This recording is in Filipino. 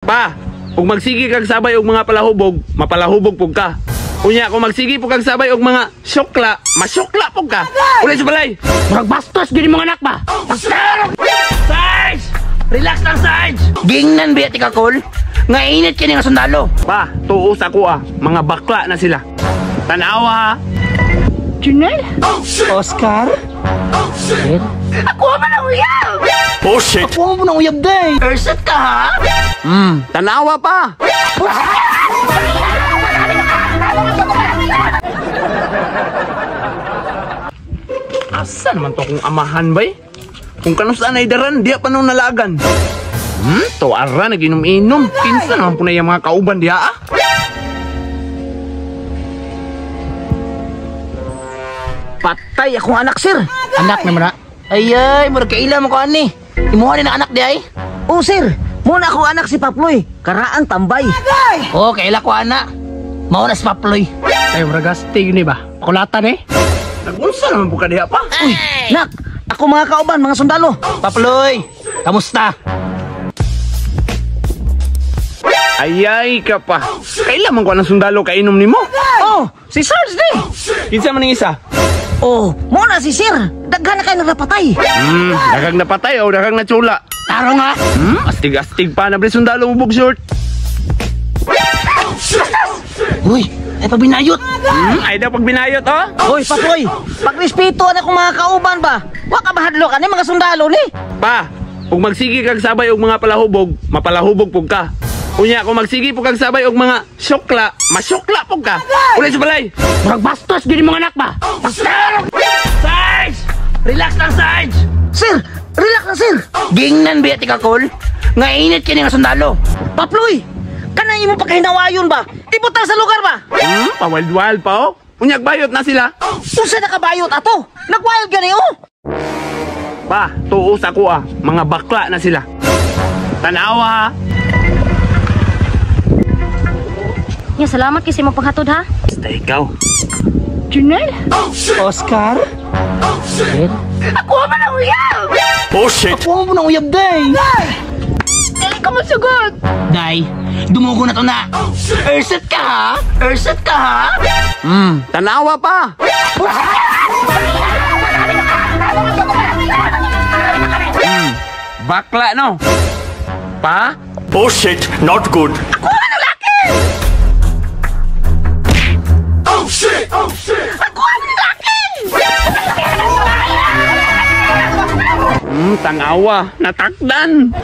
Pa, kung magsigi kag sabay og mga palahubog, mapalahubog pug ka. Unya kung magsigi pug kag sabay og mga syokla, masyokla pug ka. Ulay sa balay. Murag bastos gini mga anak ba? Sarge! Relax lang, Sarge! Gingnan biya tika kol. Nga init kini nga sundalo. Pa, tuos ako mga bakla na sila. Tanawa ha. Junel? Oscar? Ako man ang uyab! Oh shit! Ako man ang uyab day! Urset ka ha? Tanawa pa. Asa naman to kung amahan bay? Kung kanusaan ay daran, diya pa nung nalagan. To ara naginom-inom. Kinsa naman po na yung mga kauban diya ah? Patay akong anak, sir. Anak naman na. Ay, murag kaila mo ko ani. Imuha din ang anak di ay. Oh, sir. Muna ako anak si Paploy. Karaang tambay. Oh, kaila ko anak. Mao na si Paploy. Ay, murag astig ni ba? Kulatan eh. Nagunsa naman po ka diya pa? Uy, nak. Ako mga kauban, mga sundalo. Paploy, kamusta? Ayay ka pa. Kailan man ko ng sundalo kainom ni mo? Oh, si Sarge din. Kinsa man ng isa? Oh, muna si sir. Daghan na kayo napatay. Dagang napatay o dagang natsula. Taro nga. Astig-astig pa na bre sundalo mo bug short. Uy, ay pabinayot. Ay daw pag binayot oh. Hoy, Paploy. Pagrespeto na kong mga kauban ba? Wa ka bahadlo ka ni mga sundalo ni. Pa, kung magsigi kag sabay og mga palahubog, mapalahubog pug ka. Unya kung magsigi pug kag sabay og mga syokla, masyokla pug ka. Ulay sa balay. Murag bastos gini mga anak ba? Sarge! Relax lang, Sarge! Sir, relax na sir. Gingnan biya tika kol. Nga init kini nga sundalo. Paploy, kanang imo pagkahinawayon ba? Ibutang sa lugar ba? Pawild-wild pa oh. Unyag bayot na sila. Unsa nakabayot ato? Nagwild gani oh. Pa, tuos ako mga bakla na sila. Tanawa ha. Ya, salamat kasi mo paghatod ha. Basta ikaw. Junel? Oscar? Ako man ang uyab. Oh shit! Ako mo nang uyab day! Dili ka masugod. Day, dumugo na to na! Urset ka ha? Urset ka ha? Tanawa pa. Bakla no. Pa? Oh shit, not good. Oh shit! Oh shit! Tanawa, natakdan.